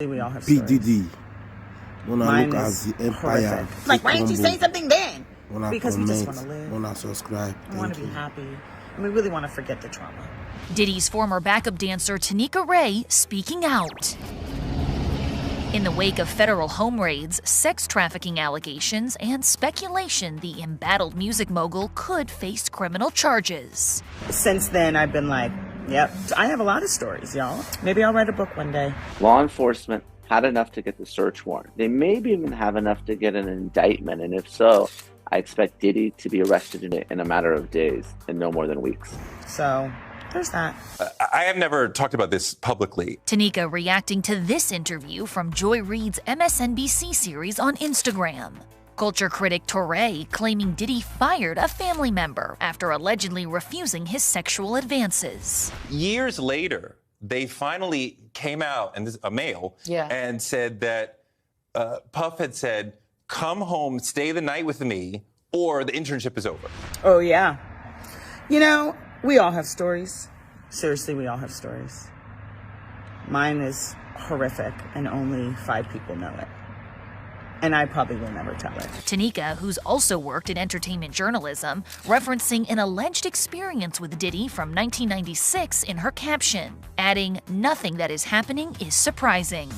We all have P. stories. Diddy. When I Mine look at is the empire, horrific. Like, why didn't you say something then? when I Because we comment, just want to live. when I subscribe. I want to be happy. And we really want to forget the trauma. Diddy's former backup dancer Tanika Ray speaking out. In the wake of federal home raids, sex trafficking allegations, and speculation the embattled music mogul could face criminal charges. Since then, I've been like, yep, I have a lot of stories, y'all. Maybe I'll write a book one day. Law enforcement had enough to get the search warrant. They maybe even have enough to get an indictment, and if so, I expect Diddy to be arrested in a matter of days and no more than weeks. So there's that. I have never talked about this publicly. Tanika reacting to this interview from Joy Reid's MSNBC series on Instagram. Culture critic Touré claiming Diddy fired a family member after allegedly refusing his sexual advances. Years later, they finally came out, and this a male, and said that Puff had said, "Come home, stay the night with me, or the internship is over." Oh, yeah. You know, we all have stories. Seriously, we all have stories. Mine is horrific, and only 5 people know it. And I probably will never tell it. Tanika, who's also worked in entertainment journalism, referencing an alleged experience with Diddy from 1996 in her caption, adding, "Nothing that is happening is surprising."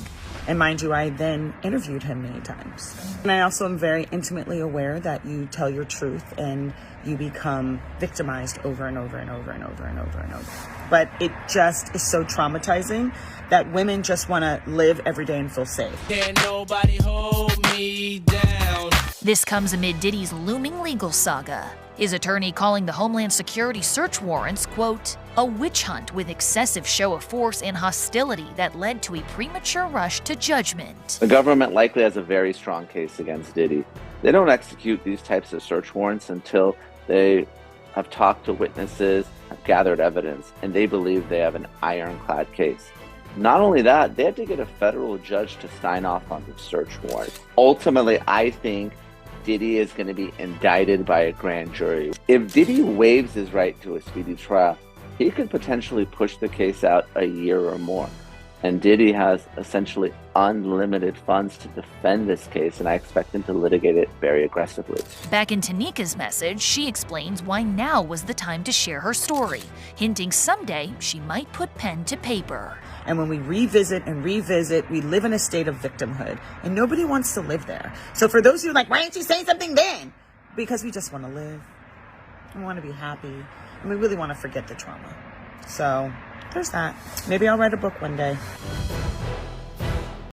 And mind you, I then interviewed him many times. And I also am very intimately aware that you tell your truth and you become victimized over and over and over and over and over and over. But it just is so traumatizing that women just want to live every day and feel safe. Can't nobody hold me down. This comes amid Diddy's looming legal saga. His attorney calling the Homeland Security search warrants, quote, "a witch hunt with excessive show of force and hostility that led to a premature rush to judgment." The government likely has a very strong case against Diddy. They don't execute these types of search warrants until they have talked to witnesses, have gathered evidence, and they believe they have an ironclad case. Not only that, they had to get a federal judge to sign off on the search warrant. Ultimately, I think Diddy is going to be indicted by a grand jury. If Diddy waives his right to a speedy trial, he could potentially push the case out a year or more. And Diddy has essentially unlimited funds to defend this case, and I expect him to litigate it very aggressively. Back in Tanika's message, she explains why now was the time to share her story, hinting someday she might put pen to paper. And when we revisit and revisit, we live in a state of victimhood, and nobody wants to live there. So for those who are like, why didn't you say something then? Because we just want to live. We want to be happy, and we really want to forget the trauma. So there's that. Maybe I'll write a book one day.